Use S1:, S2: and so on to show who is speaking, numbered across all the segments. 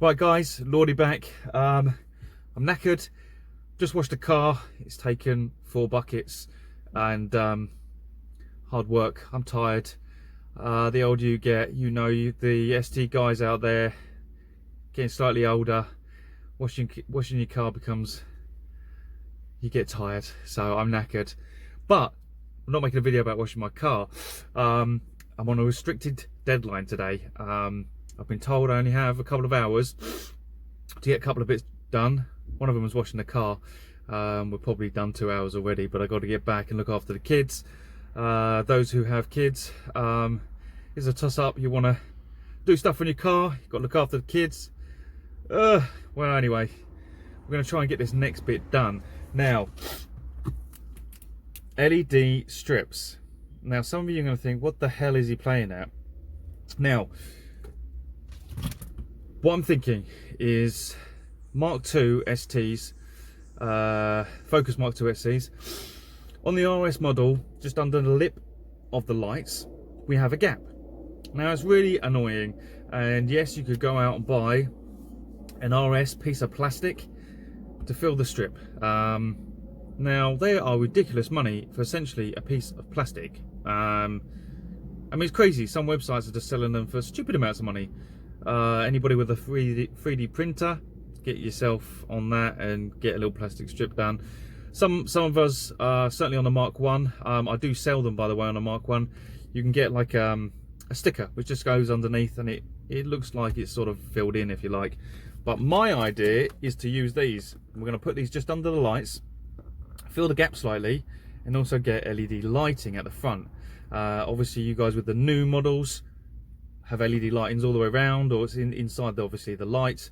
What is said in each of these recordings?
S1: Right guys, Lordee back. I'm knackered. Just washed the car. It's taken 4 buckets and hard work. I'm tired. The older you get, the ST guys out there getting slightly older. Washing your car becomes, you get tired. So I'm knackered. But I'm not making a video about washing my car. I'm on a restricted deadline today. I've been told I only have a couple of hours to get a couple of bits done. One of them was washing the car. We're probably done 2 hours already, but I got to get back and look after the kids. Those who have kids, it's a toss-up. You want to do stuff on your car, you've got to look after the kids. Well, anyway, we're going to try and get this next bit done. Now, LED strips. Now, some of you are going to think, what the hell is he playing at? Now, what I'm thinking is Mark II STs, FOCUS Mark II STs. On the RS model, just under the lip of the lights, we have a gap. Now it's really annoying, and yes, you could go out and buy an RS piece of plastic to fill the strip. Now they are ridiculous money for essentially a piece of plastic. I mean, it's crazy. Some websites are just selling them for stupid amounts of money. Anybody with a 3D printer, get yourself on that and get a little plastic strip done. Some of us, certainly on the Mark 1, I do sell them, by the way, on the Mark 1. You can get like a sticker which just goes underneath, and it looks like it's sort of filled in, if you like. But my idea is to use these. We're going to put these just under the lights, fill the gap slightly, and also get LED lighting at the front. Obviously you guys with the new models have LED lightings all the way around, or it's inside obviously the light.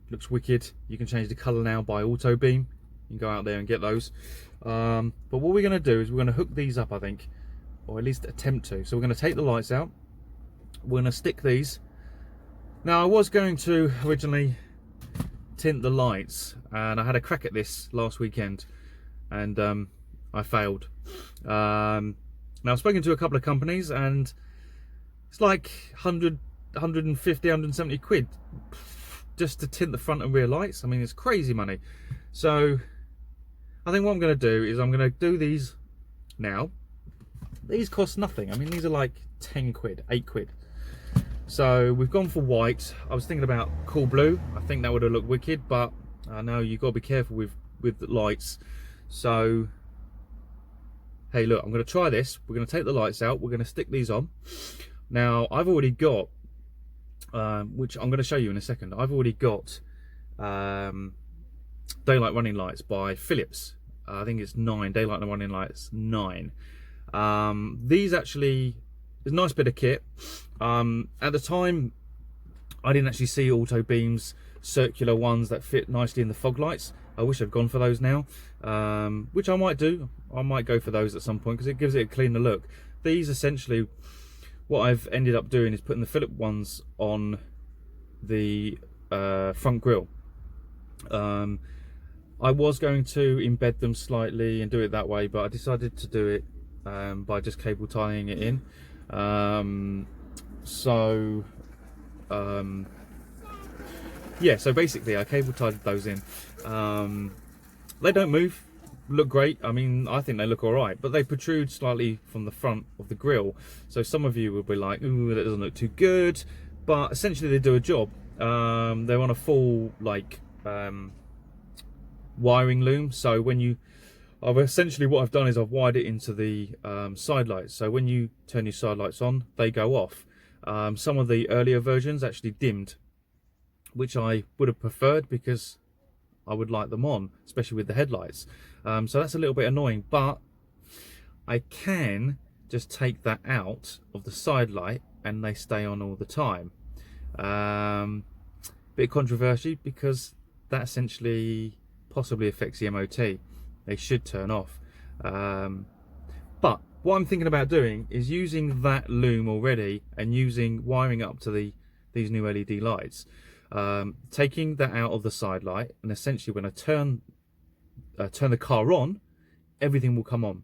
S1: Looks wicked. You can change the color now by auto beam. You can go out there and get those. But what we're going to do is we're going to hook these up, I think, or at least attempt to. So we're going to take the lights out. We're going to stick these. Now I was going to originally tint the lights, and I had a crack at this last weekend, and I failed. Now I've spoken to a couple of companies, and it's like 100, 150, 170 quid just to tint the front and rear lights. I mean, it's crazy money. So I think what I'm going to do is I'm going to do these now. These cost nothing. I mean, these are like 10 quid, 8 quid. So we've gone for white. I was thinking about cool blue. I think that would have looked wicked, but I know you've got to be careful with the lights. So hey, look, I'm going to try this. We're going to take the lights out. We're going to stick these on. Now, I've already got, which I'm going to show you in a second, I've already got daylight running lights by Philips. I think it's 9, daylight running lights 9. These actually, it's a nice bit of kit. At the time, I didn't actually see auto beams, circular ones that fit nicely in the fog lights. I wish I'd gone for those now, which I might do. I might go for those at some point because it gives it a cleaner look. These essentially, what I've ended up doing is putting the Philips ones on the front grille. I was going to embed them slightly and do it that way, but I decided to do it by just cable tying it in. Yeah, so basically I cable tied those in. They don't move, look great. I mean, I think they look all right, but they protrude slightly from the front of the grille. So some of you will be like, ooh, that doesn't look too good, but essentially they do a job. They're on a full like wiring loom. So when essentially what I've done is I've wired it into the side lights. So when you turn your side lights on, they go off. Some of the earlier versions actually dimmed, which I would have preferred because I would like them on, especially with the headlights. So that's a little bit annoying, but I can just take that out of the side light and they stay on all the time. Bit controversial because that essentially possibly affects the MOT. They should turn off. But what I'm thinking about doing is using that loom already and wiring up to these new LED lights. Taking that out of the side light, and essentially when I turn the car on, everything will come on,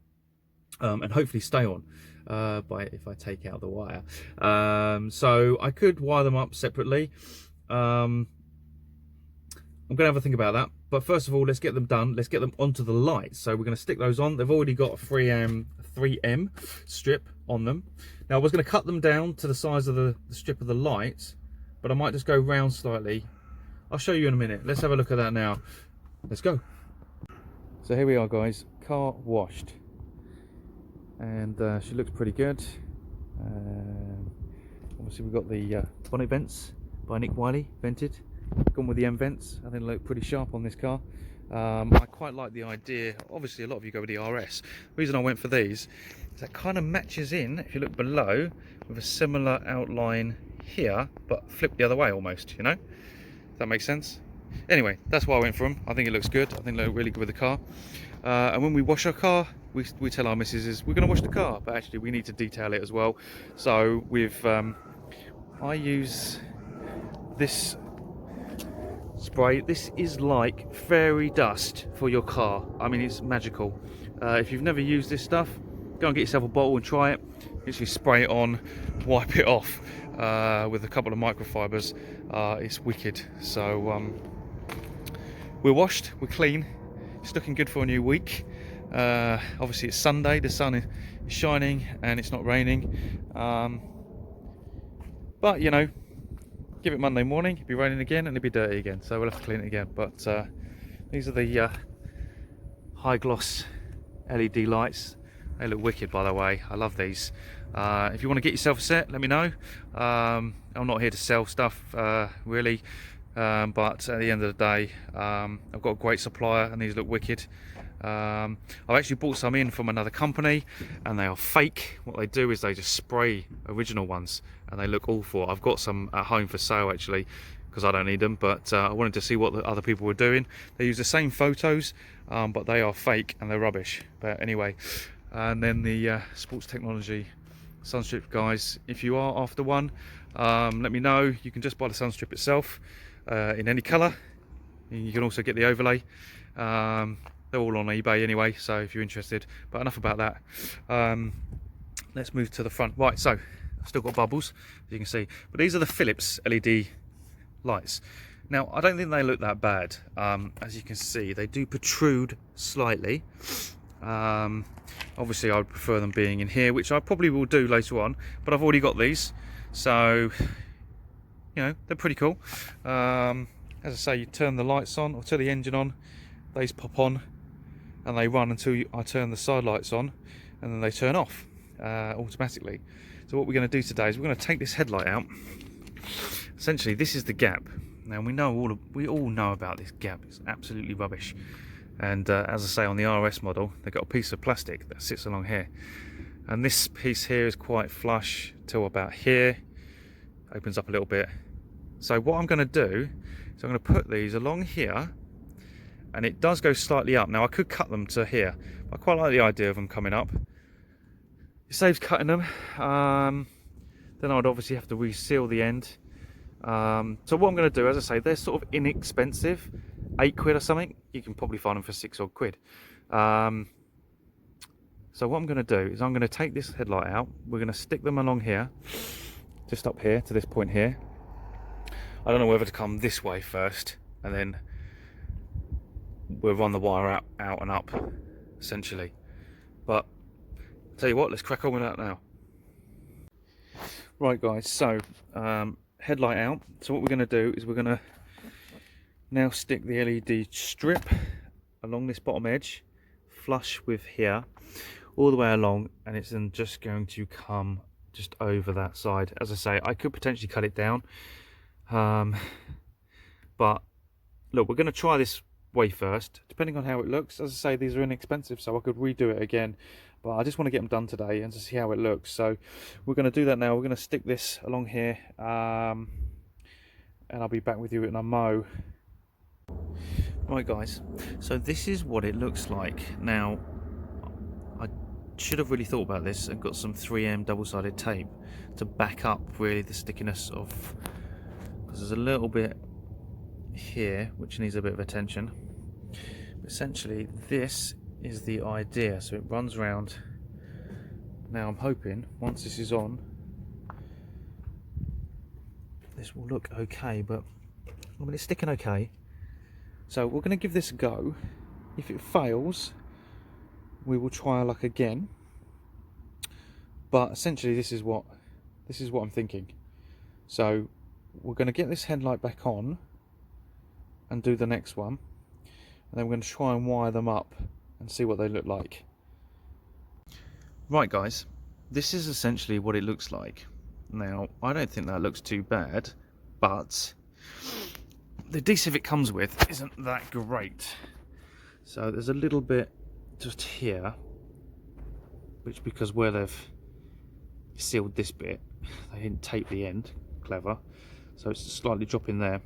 S1: and hopefully stay on if I take out the wire. So I could wire them up separately. I'm going to have a think about that. But first of all, let's get them done. Let's get them onto the lights. So we're going to stick those on. They've already got a 3M strip on them. Now I was going to cut them down to the size of the strip of the lights, but I might just go round slightly. I'll show you in a minute. Let's have a look at that now. Let's go. So here we are, guys. Car washed. And she looks pretty good. Obviously we've got the bonnet vents by Nick Wiley, vented. Gone with the M vents. I think they look pretty sharp on this car. I quite like the idea. Obviously a lot of you go with the RS. The reason I went for these is that kind of matches in, if you look below, with a similar outline here, but flipped the other way almost, you know? If that makes sense. Anyway, that's why I went for them. I think it looks good. I think they look really good with the car. And when we wash our car, we tell our missus we're going to wash the car, but actually we need to detail it as well. So with I use this spray. This is like fairy dust for your car. I mean, it's magical. If you've never used this stuff, go and get yourself a bottle and try it. Literally spray it on, wipe it off with a couple of microfibers. It's wicked. So we're washed, we're clean. It's looking good for a new week. Obviously it's Sunday, the sun is shining and it's not raining. But you know, give it Monday morning, it'll be raining again and it'll be dirty again, so we'll have to clean it again. But these are the high gloss LED lights. They look wicked, by the way. I love these. If you want to get yourself a set, let me know. I'm not here to sell stuff really, but at the end of the day, I've got a great supplier and these look wicked. I've actually bought some in from another company and they are fake. What they do is they just spray original ones and they look awful. I've got some at home for sale actually, because I don't need them, but I wanted to see what the other people were doing. They use the same photos, but they are fake and they're rubbish. But anyway, and then the Sports Technology Sunstrip guys, if you are after one, let me know. You can just buy the Sunstrip itself in any colour. You can also get the overlay. They're all on eBay anyway, so if you're interested. But enough about that. Let's move to the front. Right, so I've still got bubbles, as you can see. But these are the Philips LED lights. Now, I don't think they look that bad. As you can see, they do protrude slightly. Obviously, I would prefer them being in here, which I probably will do later on. But I've already got these, so you know, they're pretty cool. As I say, you turn the lights on or turn the engine on, these pop on and they run until I turn the side lights on, and then they turn off automatically. So what we're going to do today is we're going to take this headlight out. Essentially, this is the gap. Now we all know about this gap. It's absolutely rubbish. And as I say, on the RS model, they've got a piece of plastic that sits along here, and this piece here is quite flush till about here. Opens up a little bit. So what I'm going to do is I'm going to put these along here, and it does go slightly up. Now I could cut them to here, but I quite like the idea of them coming up. It saves cutting them. Then I'd obviously have to reseal the end. So what I'm going to do, as I say, they're sort of inexpensive, £8 or something. You can probably find them for £6 odd. So what I'm going to do is I'm going to take this headlight out. We're going to stick them along here, just up here to this point here. I don't know whether to come this way first, and then we'll run the wire out and up, essentially. But I'll tell you what, let's crack on with that now. Right guys, so headlight out. So what we're going to do is we're going to now stick the LED strip along this bottom edge, flush with here, all the way along, and it's then just going to come just over that side. As I say, I could potentially cut it down, but look, we're going to try this way first, depending on how it looks. As I say, these are inexpensive, so I could redo it again, but I just want to get them done today and to see how it looks. So we're going to do that now. We're going to stick this along here, and I'll be back with you in a mo. Right guys, so this is what it looks like. Now I should have really thought about this and got some 3M double-sided tape to back up really the stickiness of, because there's a little bit here which needs a bit of attention. Essentially this is the idea, so it runs around. Now I'm hoping once this is on, this will look okay, but I mean it's sticking okay. So we're going to give this a go. If it fails, we will try our luck again. But essentially this is what I'm thinking. So we're going to get this headlight back on and do the next one, and then we're going to try and wire them up and see what they look like. Right guys, this is essentially what it looks like. Now I don't think that looks too bad, but the adhesive it comes with isn't that great. So there's a little bit just here, which because where they've sealed this bit, they didn't tape the end. Clever. So it's slightly dropping there.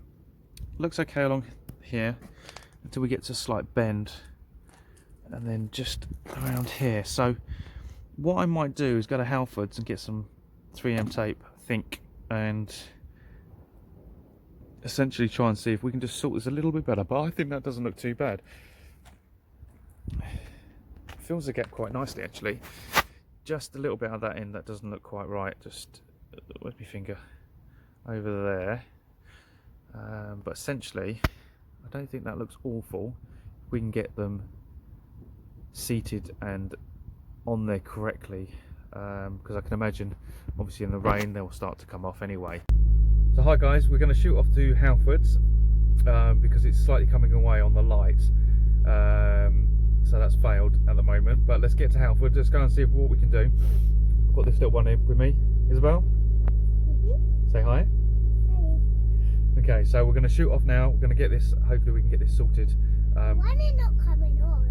S1: Looks okay along here until we get to a slight bend, and then just around here. So what I might do is go to Halfords and get some 3M tape, I think, and essentially try and see if we can just sort this a little bit better. But I think that doesn't look too bad. It fills the gap quite nicely actually. Just a little bit of that end that doesn't look quite right. Just where's my finger? Over there. But essentially I don't think that looks awful. We can get them seated and on there correctly, because I can imagine obviously in the rain they'll start to come off anyway. So hi guys, we're going to shoot off to Halfords because it's slightly coming away on the light, so that's failed at the moment. But let's get to Halfords, let's go and see what we can do. I've got this little one here with me. Isabel? Say hi. Okay, so we're going to shoot off now. We're going to get this, hopefully we can get this sorted.
S2: Why are they not coming on?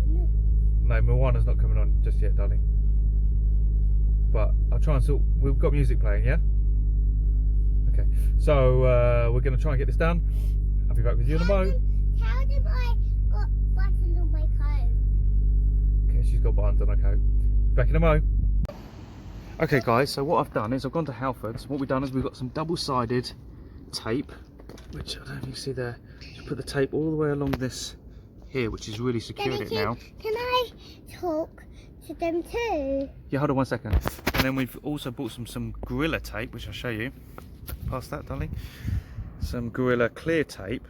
S1: No, Moana's not coming on just yet, darling. But I'll try and sort, we've got music playing, yeah? Okay, so we're going to try and get this done. I'll be back with you in a mo.
S2: How did I got buttons on my coat?
S1: Okay, she's got buttons on her coat. Back in a mo. Okay guys, so what I've done is I've gone to Halfords. What we've done is we've got some double-sided tape, which I don't know if you can see there. Just put the tape all the way along this here, which is really secured it now.
S2: Can I talk to them too?
S1: Yeah, hold on 1 second. And then we've also bought some Gorilla tape, which I'll show you. Pass that, darling. Some Gorilla clear tape.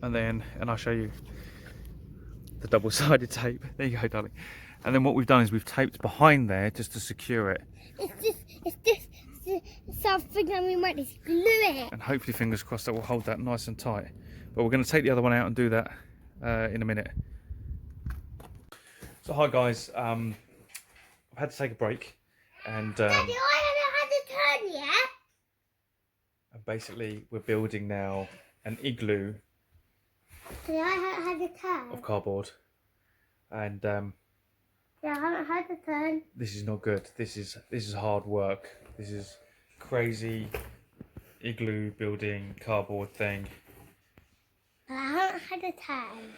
S1: And I'll show you the double-sided tape. There you go, darling. And then what we've done is we've taped behind there just to secure it.
S2: It's just something that we might just glue it.
S1: And hopefully, fingers crossed, that will hold that nice and tight. But we're going to take the other one out and do that in a minute. So hi guys, I've had to take a break, and
S2: Daddy, I haven't had a turn yet.
S1: basically we're building now an igloo
S2: Daddy, I haven't had a turn.
S1: of cardboard, and
S2: Yeah, I haven't had a turn.
S1: this is not good. This is hard work. This is crazy igloo building cardboard thing.
S2: But I haven't had a turn.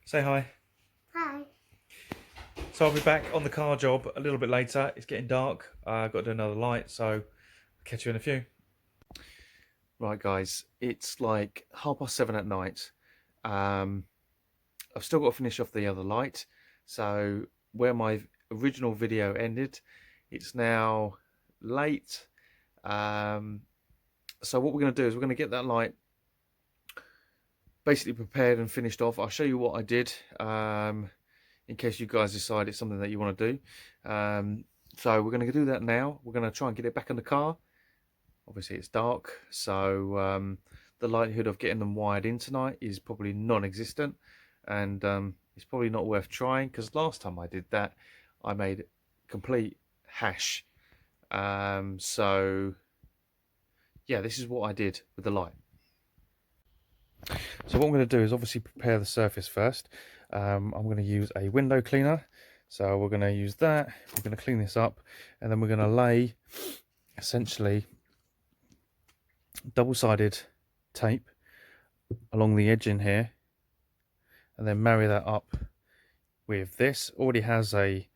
S1: Say hi.
S2: Hi.
S1: So I'll be back on the car job a little bit later. It's getting dark. I've got to do another light, so I'll catch you in a few. Right guys, it's like 7:30 at night. I've still got to finish off the other light. So where my original video ended, it's now late. So what we're going to do is we're going to get that light basically prepared and finished off. I'll show you what I did, in case you guys decide it's something that you want to do. So we're going to do that now. We're going to try and get it back in the car. Obviously it's dark, so the likelihood of getting them wired in tonight is probably non-existent, and it's probably not worth trying, because last time I did that I made complete hash. So yeah, this is what I did with the light. So what I'm going to do is obviously prepare the surface first. I'm going to use a window cleaner, so we're going to use that. We're going to clean this up, and then we're going to lay essentially double-sided tape along the edge in here, and then marry that up with this. Already has a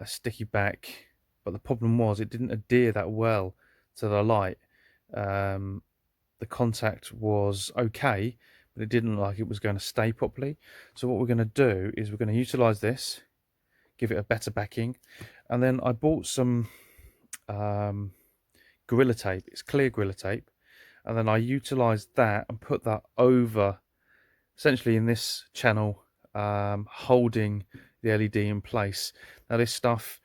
S1: sticky back, but the problem was it didn't adhere that well to the light. The contact was okay, but it didn't look like it was going to stay properly. So what we're going to do is we're going to utilize this, give it a better backing, and then I bought some Gorilla tape. It's clear Gorilla tape, and then I utilized that and put that over, essentially in this channel, holding the LED in place. Now this stuff,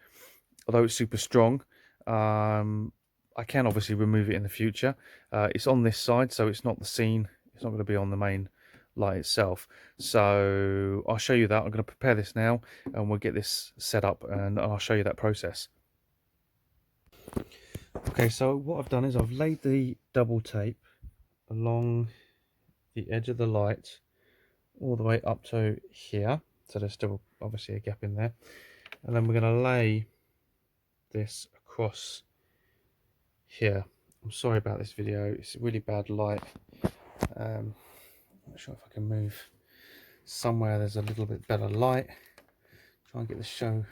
S1: although it's super strong, I can obviously remove it in the future. It's on this side, so it's not the scene. It's not going to be on the main light itself. So I'll show you that. I'm going to prepare this now, and we'll get this set up, and I'll show you that process. Okay, so what I've done is I've laid the double tape along the edge of the light all the way up to here. So there's still obviously a gap in there. And then we're going to lay this across here. I'm sorry about this video, it's a really bad light. I'm not sure if I can move somewhere there's a little bit better light. Try and get this show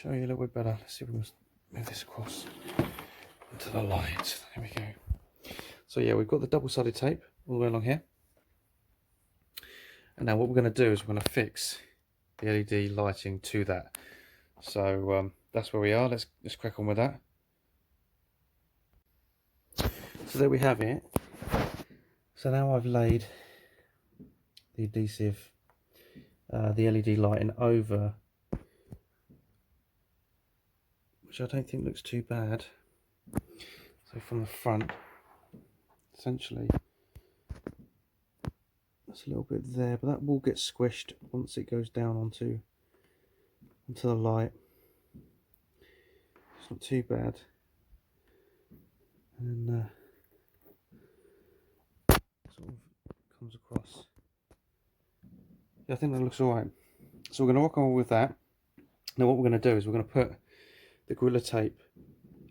S1: you a little bit better. Let's see if we can move this across into the light. There we go. So yeah, we've got the double-sided tape all the way along here. And now what we're going to do is we're going to fix the LED lighting to that. So that's where we are. Let's crack on with that. So there we have it. So now I've laid the adhesive, the LED lighting over, which I don't think looks too bad. So from the front, essentially, that's a little bit there, but that will get squished once it goes down onto the light. It's not too bad. And sort of comes across. Yeah, I think that looks alright. So we're going to rock on with that. Now what we're going to do is we're going to put the Gorilla Tape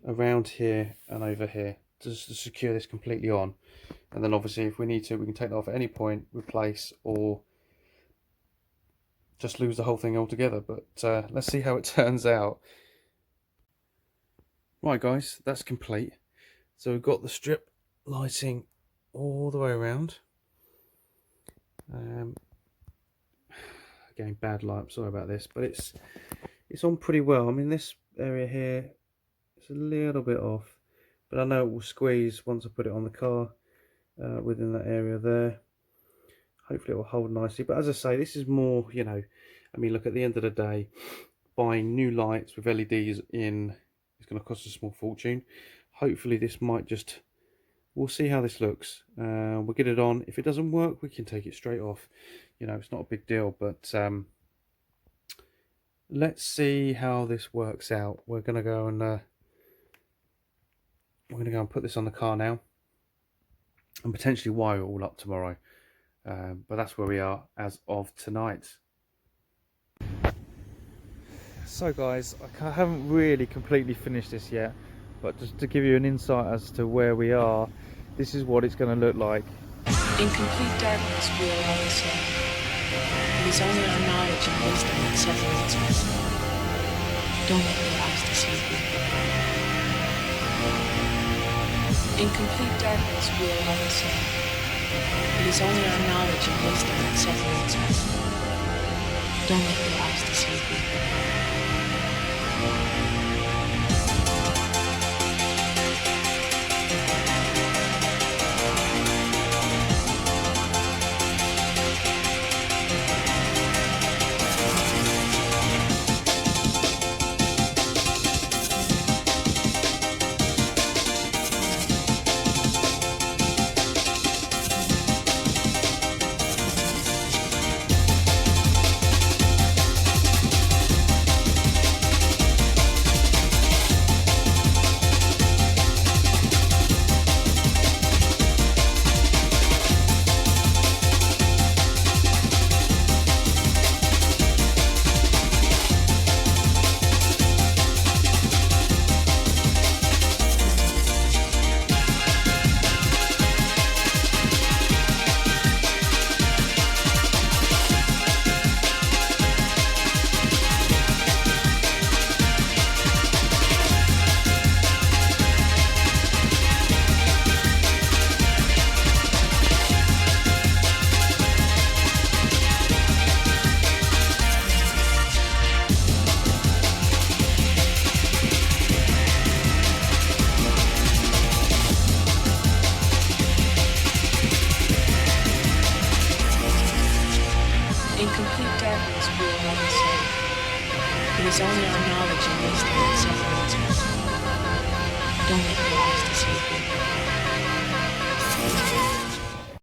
S1: around here and over here just to secure this completely on. And then obviously if we need to, we can take that off at any point, replace, or just lose the whole thing altogether. But let's see how it turns out. Right guys, that's complete. So we've got the strip lighting all the way around. Again, bad light, I'm sorry about this, but it's on pretty well. I mean, this area here, it's a little bit off, but I know it will squeeze once I put it on the car within that area there. Hopefully it will hold nicely. But as I say, this is more, you know, I mean, look, at the end of the day, buying new lights with LEDs in is going to cost a small fortune. Hopefully this might just, we'll see how this looks. We'll get it on. If it doesn't work, we can take it straight off. You know, it's not a big deal, but let's see how this works out. We're going to go and put this on the car now, and potentially wire it all up tomorrow. But that's where we are as of tonight. So guys, I haven't really completely finished this yet, but just to give you an insight as to where we are, this is what it's going to look like.
S3: In complete darkness we are all the same. It is only our knowledge and wisdom that separates us. Don't let your eyes deceive you. In complete darkness we are all the same. It is only our knowledge and wisdom that separates us. Don't let your eyes deceive you. In complete darkness, we will have the same. It is only our knowledge and wisdom that separates us. Don't let